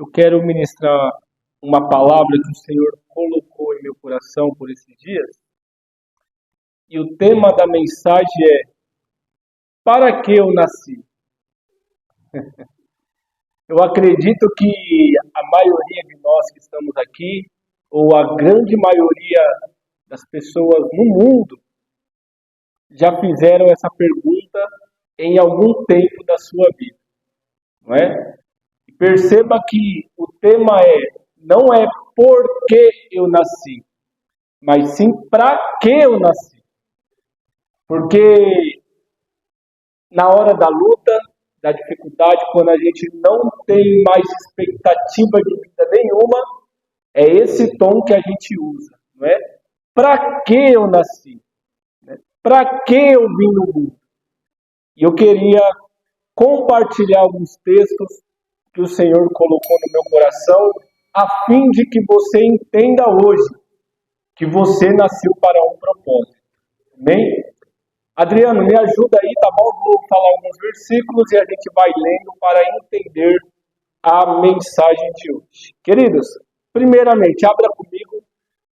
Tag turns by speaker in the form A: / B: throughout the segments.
A: Eu quero ministrar uma palavra que o Senhor colocou em meu coração por esses dias. E o tema da mensagem é: para que eu nasci? Eu acredito que a maioria de nós que estamos aqui, ou a grande maioria das pessoas no mundo, já fizeram essa pergunta em algum tempo da sua vida, não é? E perceba que o tema não é por que eu nasci, mas sim para que eu nasci. Porque na hora da luta, da dificuldade, quando a gente não tem mais expectativa de vida nenhuma, é esse tom que a gente usa, não é? Para que eu nasci? Para que eu vim no mundo? E eu queria compartilhar alguns textos que o Senhor colocou no meu coração, a fim de que você entenda hoje que você nasceu para um propósito. Amém? Adriano, me ajuda aí, tá bom? Vou falar alguns versículos e a gente vai lendo para entender a mensagem de hoje. Queridos, primeiramente, abra comigo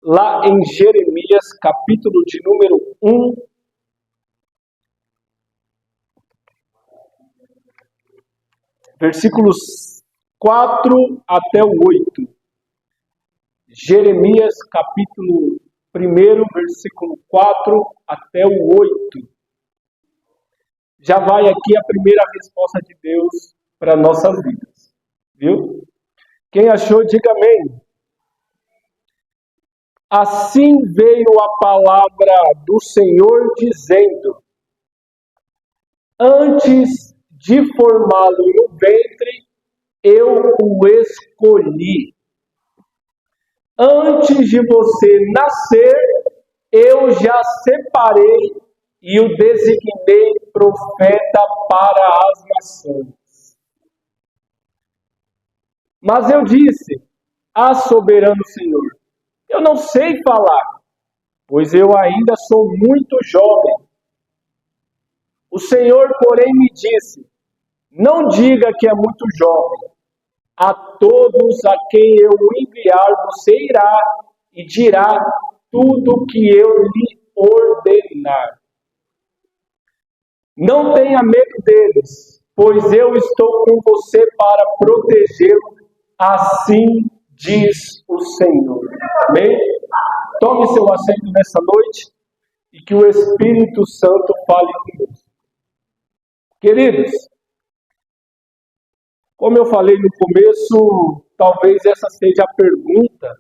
A: lá em Jeremias, capítulo de número 1. Versículos 4 até o 8. Jeremias, capítulo 1, versículo 4 até o 8. Já vai aqui a primeira resposta de Deus para nossas vidas. Viu? Quem achou, diga amém. Assim veio a palavra do Senhor dizendo: antes de formá-lo no ventre, eu o escolhi. Antes de você nascer, eu já separei e o designei profeta para as nações. Mas eu disse: soberano Senhor, eu não sei falar, pois eu ainda sou muito jovem. O Senhor, porém, me disse: não diga que é muito jovem. A todos a quem eu enviar, você irá e dirá tudo o que eu lhe ordenar. Não tenha medo deles, pois eu estou com você para protegê-lo, assim diz o Senhor. Amém? Tome seu assento nessa noite e que o Espírito Santo fale conosco. Queridos, como eu falei no começo, talvez essa seja a pergunta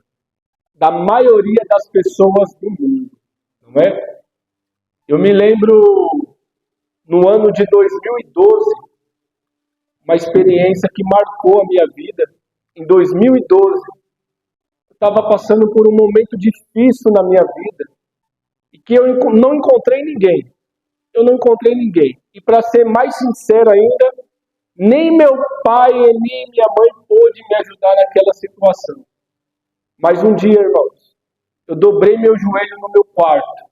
A: da maioria das pessoas do mundo, não é? Eu me lembro, no ano de 2012, uma experiência que marcou a minha vida. Em 2012, eu estava passando por um momento difícil na minha vida e que eu não encontrei ninguém. E para ser mais sincero ainda, nem meu pai nem minha mãe pôde me ajudar naquela situação. Mas um dia, irmãos, eu dobrei meu joelho no meu quarto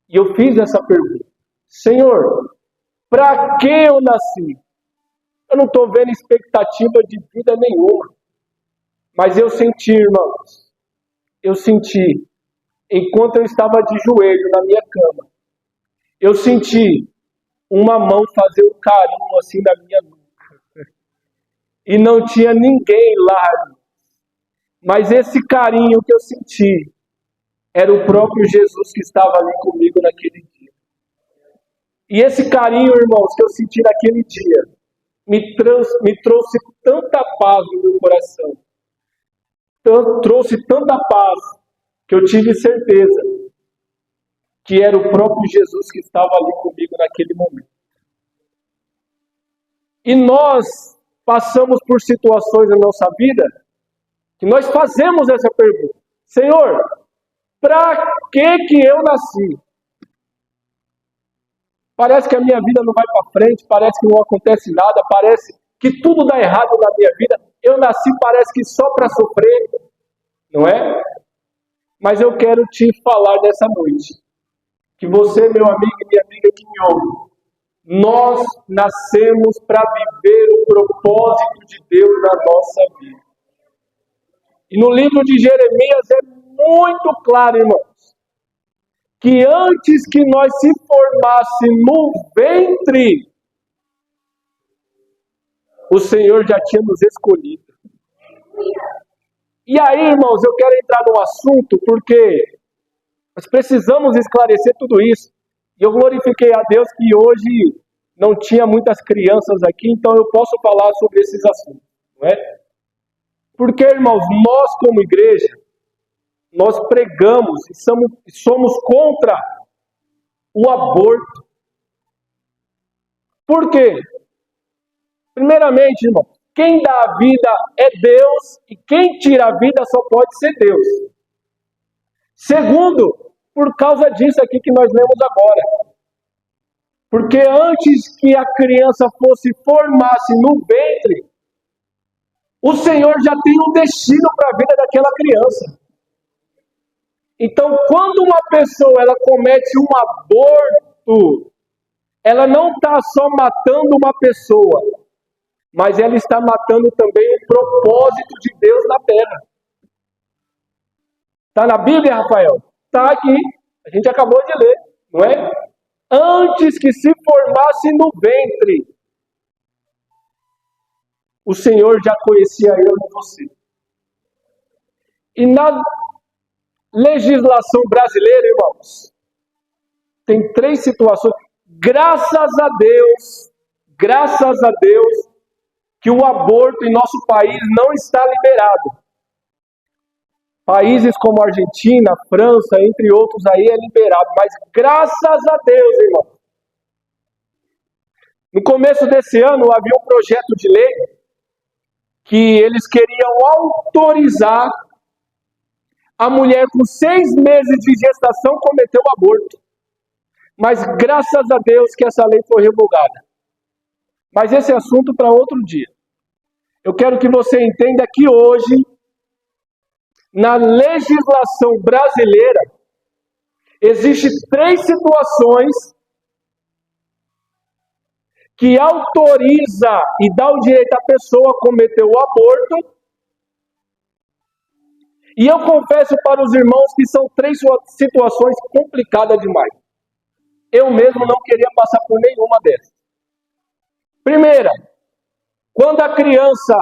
A: e eu fiz essa pergunta: Senhor, para que eu nasci? Eu não estou vendo expectativa de vida nenhuma. Mas eu senti, irmãos, enquanto eu estava de joelho na minha cama, eu senti uma mão fazer um carinho assim na minha nuca. E não tinha ninguém lá. Mas esse carinho que eu senti era o próprio Jesus que estava ali comigo naquele dia. E esse carinho, irmãos, que eu senti naquele dia, me trouxe tanta paz no meu coração. Trouxe tanta paz que eu tive certeza que era o próprio Jesus que estava ali comigo naquele momento. E nós passamos por situações na nossa vida que nós fazemos essa pergunta: Senhor, para que eu nasci? Parece que a minha vida não vai para frente, parece que não acontece nada, parece que tudo dá errado na minha vida. Eu nasci, parece que só para sofrer, não é? Mas eu quero te falar nessa noite que você, meu amigo e minha amiga que me ouve, nós nascemos para viver o propósito de Deus na nossa vida. E no livro de Jeremias é muito claro, irmãos, que antes que nós se formasse no ventre, o Senhor já tinha nos escolhido. E aí, irmãos, eu quero entrar no assunto porque nós precisamos esclarecer tudo isso. E eu glorifiquei a Deus que hoje não tinha muitas crianças aqui, então eu posso falar sobre esses assuntos, não é? Porque, irmãos, nós como igreja, nós pregamos e somos contra o aborto. Por quê? Primeiramente, irmão, quem dá a vida é Deus e quem tira a vida só pode ser Deus. Segundo, por causa disso aqui que nós lemos agora. Porque antes que a criança formasse no ventre, o Senhor já tem um destino para a vida daquela criança. Então, quando uma pessoa ela comete um aborto, ela não está só matando uma pessoa, mas ela está matando também o propósito de Deus na terra. Está na Bíblia, Rafael? Está aqui. A gente acabou de ler, não é? Antes que se formasse no ventre, o Senhor já conhecia eu e você. E na legislação brasileira, irmãos, tem 3 situações. Graças a Deus, que o aborto em nosso país não está liberado. Países como Argentina, França, entre outros aí é liberado. Mas graças a Deus, irmão. No começo desse ano havia um projeto de lei que eles queriam autorizar a mulher com 6 meses de gestação cometer o aborto. Mas graças a Deus que essa lei foi revogada. Mas esse é assunto para outro dia. Eu quero que você entenda que hoje, na legislação brasileira, existem 3 situações que autoriza e dá o direito à pessoa a cometer o aborto. E eu confesso para os irmãos que são 3 situações complicadas demais. Eu mesmo não queria passar por nenhuma dessas. Primeira, quando a criança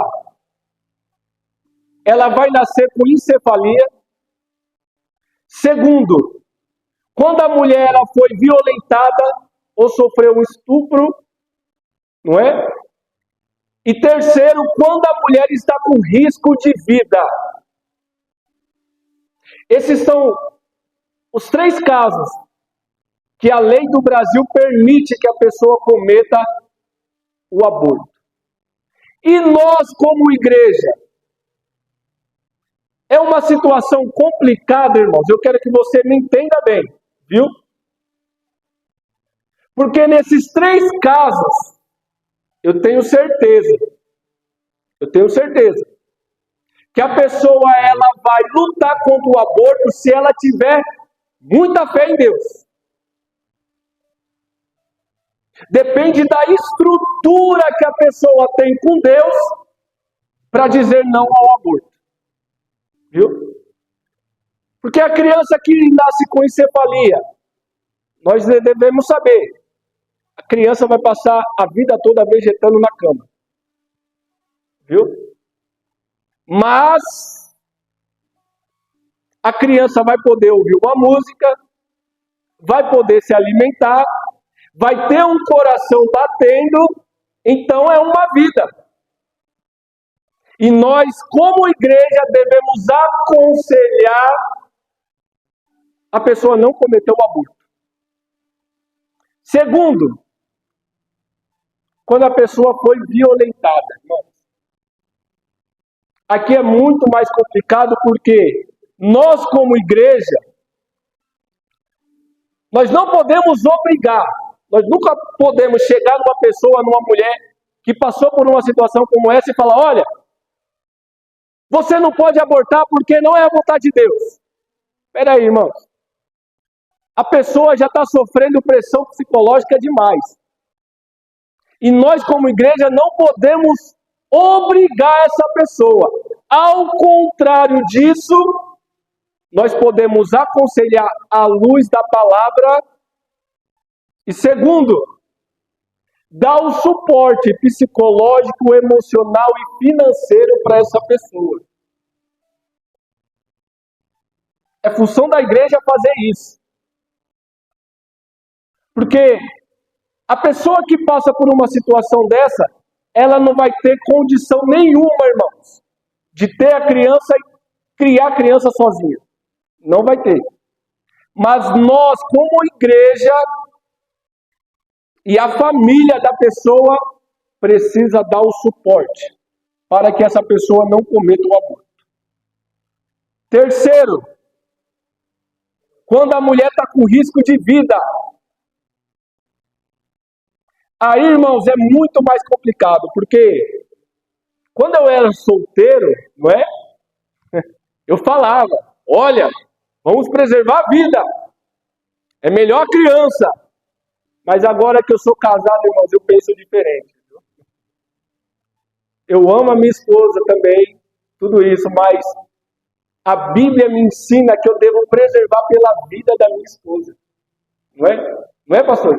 A: ela vai nascer com encefalia. Segundo, quando a mulher ela foi violentada ou sofreu um estupro, não é? E terceiro, quando a mulher está com risco de vida. Esses são os 3 casos que a lei do Brasil permite que a pessoa cometa o aborto. E nós, como igreja, é uma situação complicada, irmãos. Eu quero que você me entenda bem, viu? Porque nesses 3 casos, eu tenho certeza que a pessoa ela vai lutar contra o aborto se ela tiver muita fé em Deus. Depende da estrutura que a pessoa tem com Deus para dizer não ao aborto. Viu? Porque a criança que nasce com encefalia, nós devemos saber, a criança vai passar a vida toda vegetando na cama. Viu? Mas a criança vai poder ouvir uma música, vai poder se alimentar, vai ter um coração batendo, então é uma vida. E nós, como igreja, devemos aconselhar a pessoa a não cometer o aborto. Segundo, quando a pessoa foi violentada. Aqui é muito mais complicado porque nós, como igreja, nós não podemos obrigar, nós nunca podemos chegar numa pessoa, numa mulher que passou por uma situação como essa e falar, olha, você não pode abortar porque não é a vontade de Deus. Espera aí, irmãos. A pessoa já está sofrendo pressão psicológica demais. E nós, como igreja, não podemos obrigar essa pessoa. Ao contrário disso, nós podemos aconselhar à luz da palavra. E segundo, dar o suporte psicológico, emocional e financeiro para essa pessoa. É função da igreja fazer isso. Porque a pessoa que passa por uma situação dessa, ela não vai ter condição nenhuma, irmãos, de ter a criança e criar a criança sozinha. Não vai ter. Mas nós, como igreja, e a família da pessoa precisa dar o suporte para que essa pessoa não cometa o aborto. Terceiro, quando a mulher está com risco de vida, aí, irmãos, é muito mais complicado, porque quando eu era solteiro, não é? Eu falava, olha, vamos preservar a vida, é melhor a criança. Mas agora que eu sou casado, irmãos, eu penso diferente. Eu amo a minha esposa também, tudo isso, mas a Bíblia me ensina que eu devo preservar pela vida da minha esposa. Não é? Não é, pastor?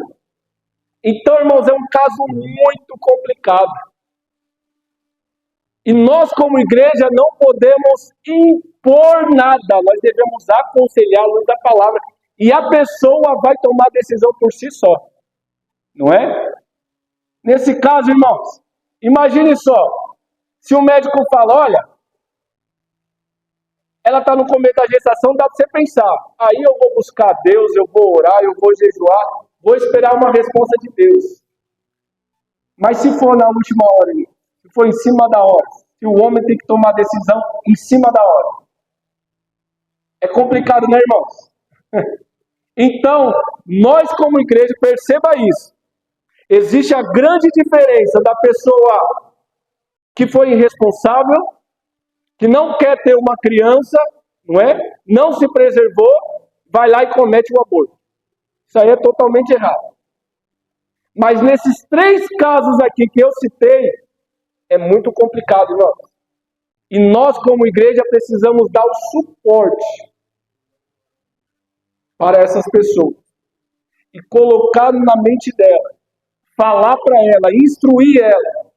A: Então, irmãos, é um caso muito complicado. E nós, como igreja, não podemos impor nada. Nós devemos aconselhar a luz da palavra. E a pessoa vai tomar a decisão por si só. Não é? Nesse caso, irmãos, imagine só. Se o médico fala, olha, ela está no começo da gestação, dá para você pensar. Aí eu vou buscar Deus, eu vou orar, eu vou jejuar, vou esperar uma resposta de Deus. Mas se for na última hora, se for em cima da hora, se o homem tem que tomar decisão em cima da hora, é complicado, né, irmãos? Então, nós como igreja, perceba isso. Existe a grande diferença da pessoa que foi irresponsável, que não quer ter uma criança, não é? Não se preservou, vai lá e comete o aborto. Isso aí é totalmente errado. Mas nesses 3 casos aqui que eu citei, é muito complicado, irmão. E nós, como igreja, precisamos dar o suporte para essas pessoas. E colocar na mente dela, falar para ela, instruir ela,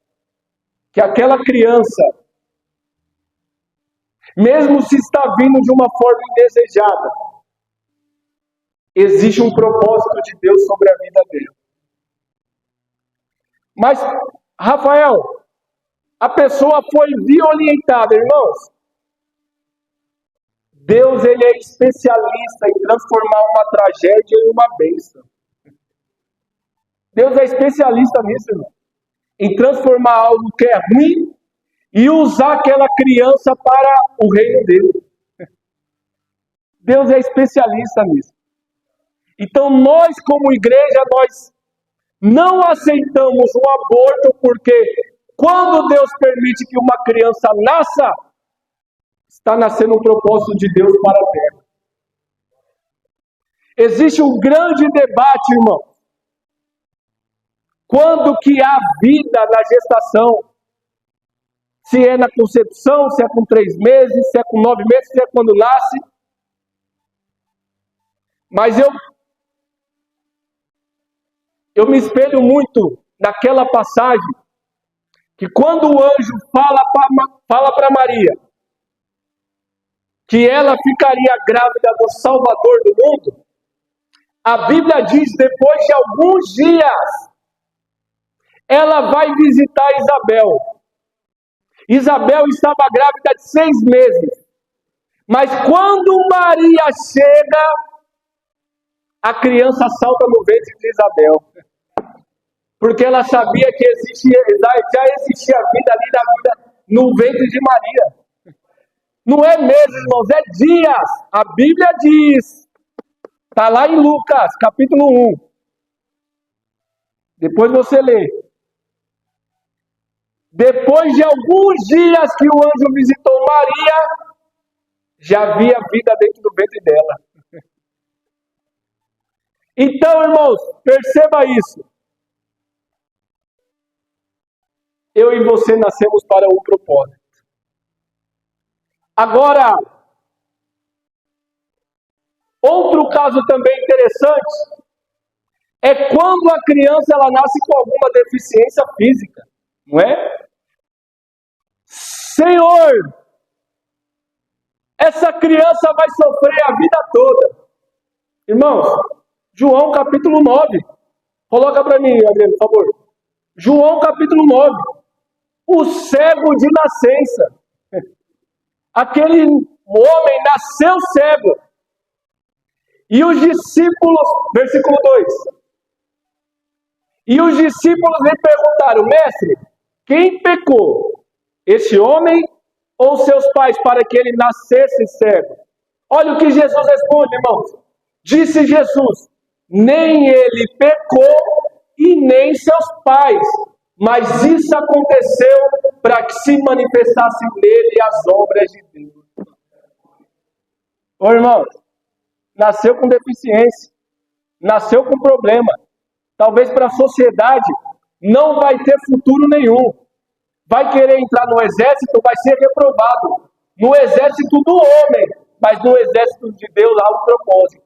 A: que aquela criança, mesmo se está vindo de uma forma indesejada, existe um propósito de Deus sobre a vida dele. Mas, Rafael, a pessoa foi violentada, irmãos. Deus, ele é especialista em transformar uma tragédia em uma bênção. Deus é especialista nisso, irmão. Em transformar algo que é ruim e usar aquela criança para o reino dele. Deus é especialista nisso. Então nós, como igreja, nós não aceitamos o aborto porque quando Deus permite que uma criança nasça, está nascendo um propósito de Deus para a terra. Existe um grande debate, irmão. Quando que há vida na gestação? Se é na concepção, se é com 3 meses, se é com 9 meses, se é quando nasce. Mas eu me espelho muito naquela passagem que quando o anjo fala para Maria que ela ficaria grávida do Salvador do mundo, a Bíblia diz, depois de alguns dias, ela vai visitar Isabel. Isabel estava grávida de 6 meses. Mas quando Maria chega, a criança salta no ventre de Isabel. Porque ela sabia que já existia vida ali no ventre de Maria. Não é meses, irmãos, é dias. A Bíblia diz. Está lá em Lucas, capítulo 1. Depois você lê. Depois de alguns dias que o anjo visitou Maria, já havia vida dentro do ventre dela. Então, irmãos, perceba isso. Eu e você nascemos para um propósito. Agora, outro caso também interessante é quando a criança ela nasce com alguma deficiência física, não é? Senhor, essa criança vai sofrer a vida toda. Irmãos, João capítulo 9. Coloca para mim, Adriano, por favor. João capítulo 9. O cego de nascença. Aquele homem nasceu cego. E os discípulos, versículo 2. E os discípulos lhe perguntaram, mestre, quem pecou? Esse homem ou seus pais para que ele nascesse cego? Olha o que Jesus responde, irmãos. Disse Jesus, nem ele pecou e nem seus pais, mas isso aconteceu para que se manifestassem nele as obras de Deus. Ô irmãos, nasceu com deficiência, nasceu com problema. Talvez para a sociedade não vai ter futuro nenhum. Vai querer entrar no exército, vai ser reprovado. No exército do homem, mas no exército de Deus há um propósito.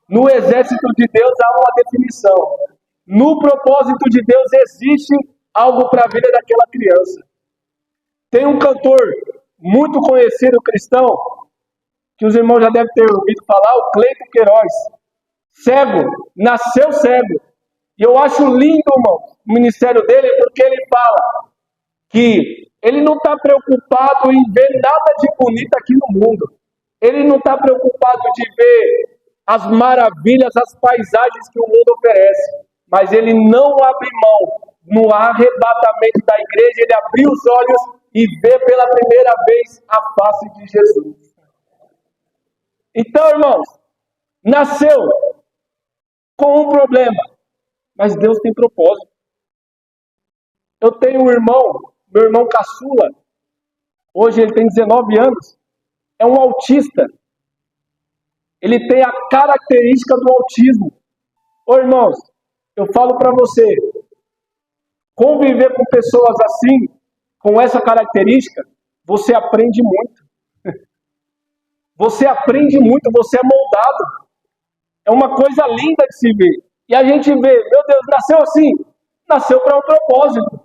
A: No exército de Deus há uma definição. No propósito de Deus existe algo para a vida daquela criança. Tem um cantor muito conhecido cristão, que os irmãos já devem ter ouvido falar, o Cleito Queiroz. Cego, nasceu cego. E eu acho lindo, irmão, o ministério dele, porque ele fala que ele não está preocupado em ver nada de bonito aqui no mundo. Ele não está preocupado de ver as maravilhas, as paisagens que o mundo oferece. Mas ele não abre mão. No arrebatamento da igreja, ele abriu os olhos e vê pela primeira vez a face de Jesus. Então, irmãos, nasceu com um problema, mas Deus tem propósito. Eu tenho um irmão, meu irmão caçula, hoje ele tem 19 anos, é um autista. Ele tem a característica do autismo. Ô irmãos, eu falo para você, conviver com pessoas assim, com essa característica, você aprende muito. Você aprende muito, você é moldado. É uma coisa linda de se ver. E a gente vê, meu Deus, nasceu assim, nasceu para um propósito.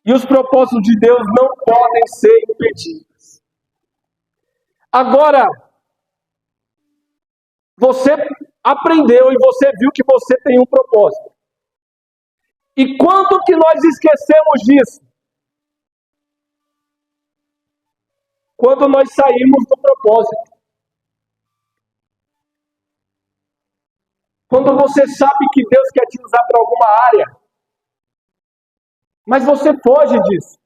A: E os propósitos de Deus não podem ser impedidos. Agora, você aprendeu e você viu que você tem um propósito. E quando que nós esquecemos disso? Quando nós saímos do propósito. Quando você sabe que Deus quer te usar para alguma área, mas você foge disso.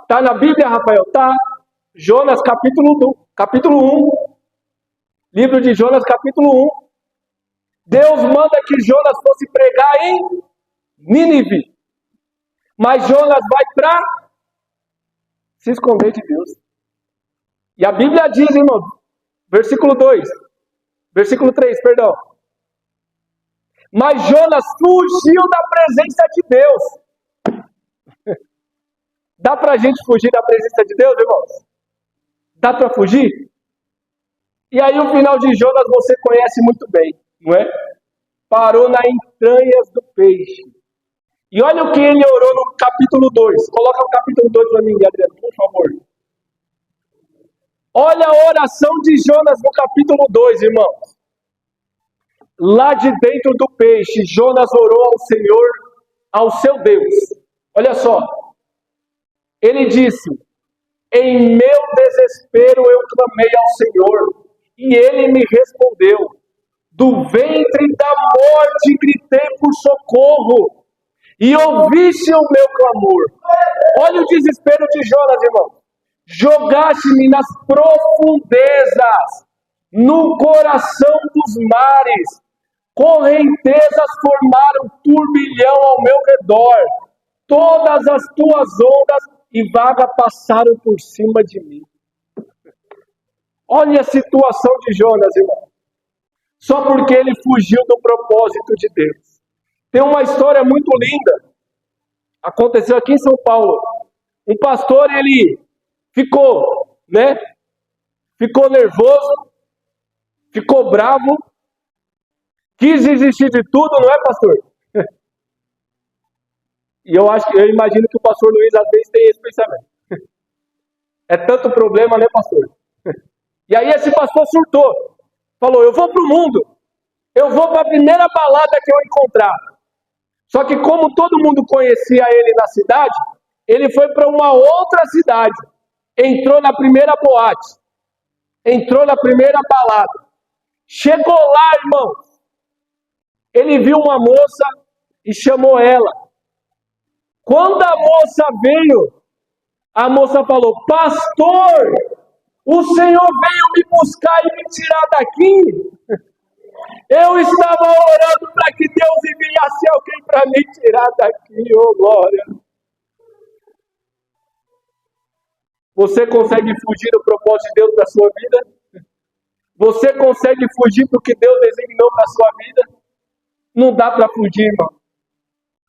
A: Está na Bíblia, Rafael? Tá. Jonas capítulo 1. Livro de Jonas, capítulo 1. Deus manda que Jonas fosse pregar em Nínive. Mas Jonas vai para se esconder de Deus. E a Bíblia diz, irmão, versículo 3, perdão. Mas Jonas fugiu da presença de Deus. Dá pra gente fugir da presença de Deus, irmãos? Dá para fugir? E aí o final de Jonas você conhece muito bem, não é? Parou nas entranhas do peixe. E olha o que ele orou no capítulo 2. Coloca o capítulo 2 para mim, Adriano, por favor. Olha a oração de Jonas no capítulo 2, irmãos. Lá de dentro do peixe, Jonas orou ao Senhor, ao seu Deus. Olha só. Ele disse, em meu desespero eu clamei ao Senhor, e ele me respondeu. Do ventre da morte gritei por socorro, e ouviste o meu clamor. Olha o desespero de Jonas, irmão. Jogaste-me nas profundezas, no coração dos mares. Correntezas formaram turbilhão ao meu redor. Todas as tuas ondas e vaga passaram por cima de mim. Olha a situação de Jonas, irmão. Só porque ele fugiu do propósito de Deus. Tem uma história muito linda. Aconteceu aqui em São Paulo. Um pastor, ele ficou, ficou nervoso, ficou bravo, quis desistir de tudo, não é, pastor? E eu imagino que o pastor Luiz às vezes tem esse pensamento. É tanto problema, né, pastor? E aí esse pastor surtou. Falou, eu vou pro mundo. Eu vou para a primeira balada que eu encontrar. Só que como todo mundo conhecia ele na cidade, ele foi para uma outra cidade. Entrou na primeira boate. Entrou na primeira balada. Chegou lá, irmão. Ele viu uma moça e chamou ela. Quando a moça veio, a moça falou, pastor, o Senhor veio me buscar e me tirar daqui. Eu estava orando para que Deus enviasse alguém para me tirar daqui, oh glória. Você consegue fugir do propósito de Deus da sua vida? Você consegue fugir do que Deus designou para a sua vida? Não dá para fugir, irmão.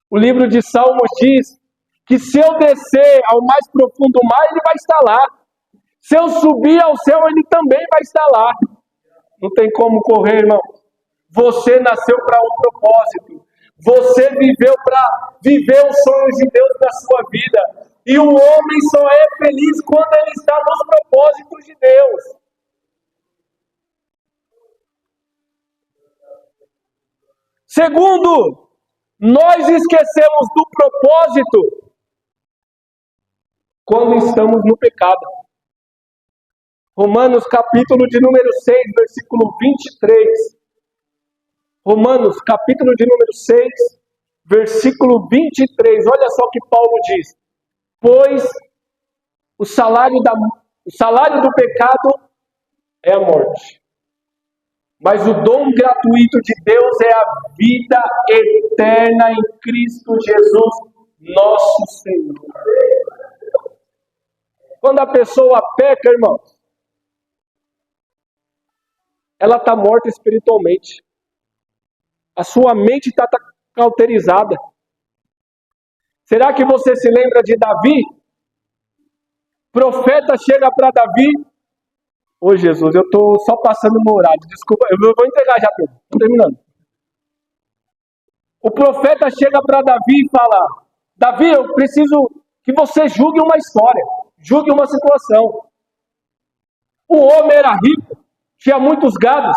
A: O livro de Salmos diz que se eu descer ao mais profundo mar, ele vai estar lá. Se eu subir ao céu, ele também vai estar lá. Não tem como correr, irmão. Você nasceu para um propósito. Você viveu para viver os sonhos de Deus na sua vida. E o homem só é feliz quando ele está nos propósitos de Deus. Segundo, nós esquecemos do propósito quando estamos no pecado. Romanos capítulo de número 6, versículo 23. Romanos capítulo de número 6, versículo 23. Olha só o que Paulo diz. Pois o salário do pecado é a morte. Mas o dom gratuito de Deus é a vida eterna em Cristo Jesus, nosso Senhor. Quando a pessoa peca, irmãos, ela está morta espiritualmente. A sua mente está cauterizada. Será que você se lembra de Davi? Profeta chega para Davi. Ô Jesus, eu estou só passando no horário. Desculpa, eu vou entregar já, Pedro. Estou terminando. O profeta chega para Davi e fala: Davi, eu preciso que você julgue uma história. Julgue uma situação. O homem era rico, tinha muitos gados,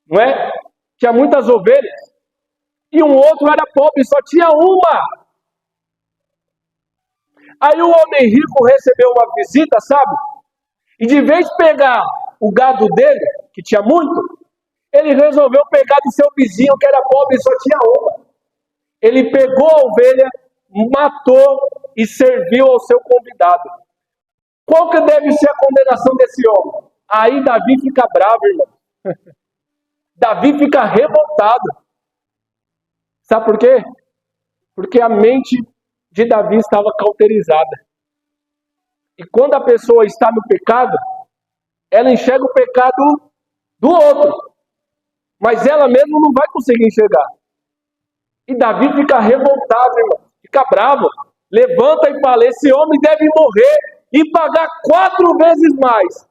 A: não é? Tinha muitas ovelhas. E um outro era pobre, só tinha uma. Aí o homem rico recebeu uma visita, sabe? E de vez de pegar o gado dele, que tinha muito, ele resolveu pegar do seu vizinho, que era pobre e só tinha uma. Ele pegou a ovelha, matou e serviu ao seu convidado. Qual que deve ser a condenação desse homem? Aí Davi fica bravo, irmão. Davi fica revoltado. Sabe por quê? Porque a mente de Davi estava cauterizada. E quando a pessoa está no pecado, ela enxerga o pecado do outro. Mas ela mesma não vai conseguir enxergar. E Davi fica revoltado, irmão. Fica bravo. Levanta e fala, esse homem deve morrer e pagar 4 vezes mais.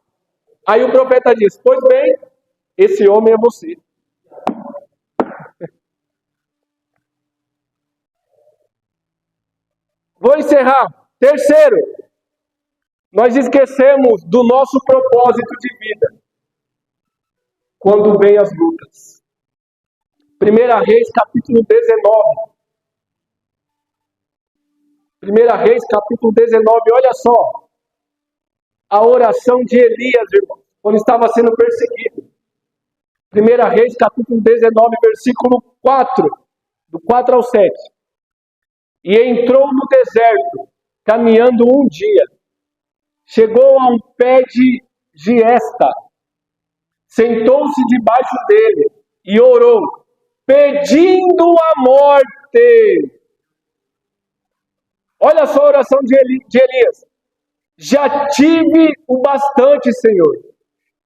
A: Aí o profeta diz, pois bem, esse homem é você. Vou encerrar. Terceiro, nós esquecemos do nosso propósito de vida quando vem as lutas. 1 Reis, capítulo 19. 1 Reis, capítulo 19, olha só. A oração de Elias, irmão, quando estava sendo perseguido. 1 Reis, capítulo 19, versículo 4, do 4 ao 7. E entrou no deserto, caminhando um dia. Chegou a um pé de giesta, sentou-se debaixo dele e orou, pedindo a morte. Olha só a oração de Elias. Já tive o bastante, Senhor.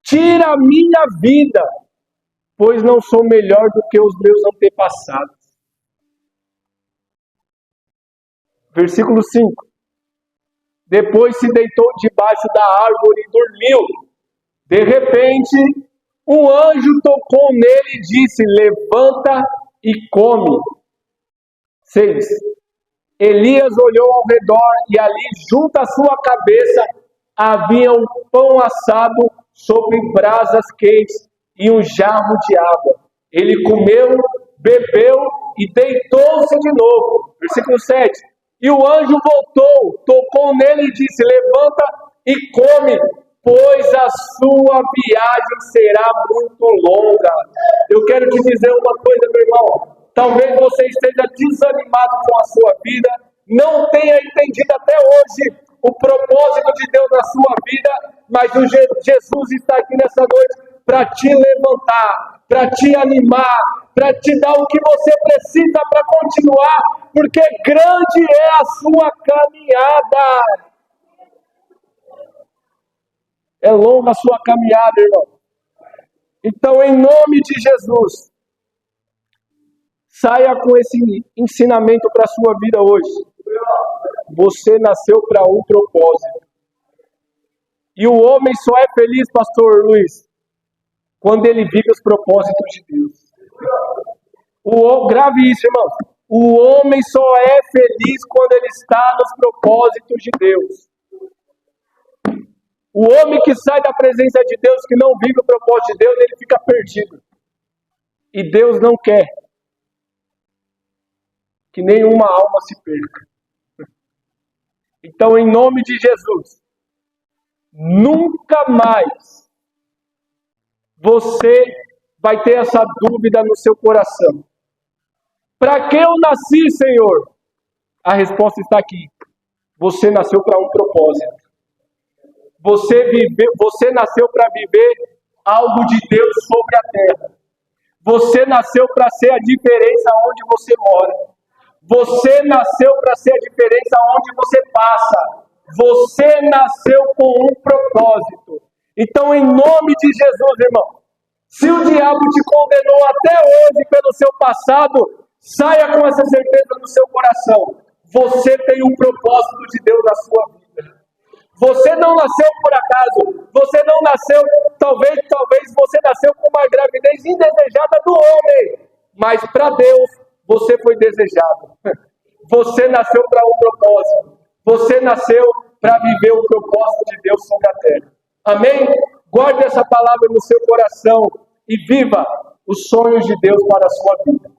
A: Tira a minha vida, pois não sou melhor do que os meus antepassados. Versículo 5. Depois se deitou debaixo da árvore e dormiu. De repente, um anjo tocou nele e disse: levanta e come. 6. Elias olhou ao redor e ali, junto à sua cabeça, havia um pão assado sobre brasas quentes e um jarro de água. Ele comeu, bebeu e deitou-se de novo. Versículo 7. E o anjo voltou, tocou nele e disse: levanta e come, pois a sua viagem será muito longa. Eu quero te dizer uma coisa, meu irmão. Talvez você esteja desanimado com a sua vida, não tenha entendido até hoje o propósito de Deus na sua vida, mas o Jesus está aqui nessa noite para te levantar, para te animar, para te dar o que você precisa para continuar, porque grande é a sua caminhada. É longa a sua caminhada, irmão. Então, em nome de Jesus, saia com esse ensinamento para a sua vida hoje. Você nasceu para um propósito. E o homem só é feliz, pastor Luiz, quando ele vive os propósitos de Deus. Grave isso, irmão. O homem só é feliz quando ele está nos propósitos de Deus. O homem que sai da presença de Deus, que não vive o propósito de Deus, ele fica perdido. E Deus não quer que nenhuma alma se perca. Então, em nome de Jesus, nunca mais você vai ter essa dúvida no seu coração. Para que eu nasci, Senhor? A resposta está aqui. Você nasceu para um propósito. Você nasceu para viver algo de Deus sobre a terra. Você nasceu para ser a diferença onde você mora. Você nasceu para ser a diferença onde você passa. Você nasceu com um propósito. Então, em nome de Jesus, irmão, se o diabo te condenou até hoje pelo seu passado, saia com essa certeza no seu coração. Você tem um propósito de Deus na sua vida. Você não nasceu por acaso. Você não nasceu, talvez você nasceu com uma gravidez indesejada do homem. Mas para Deus, você foi desejado. Você nasceu para um propósito. Você nasceu para viver o propósito de Deus sobre a terra. Amém? Guarde essa palavra no seu coração e viva os sonhos de Deus para a sua vida.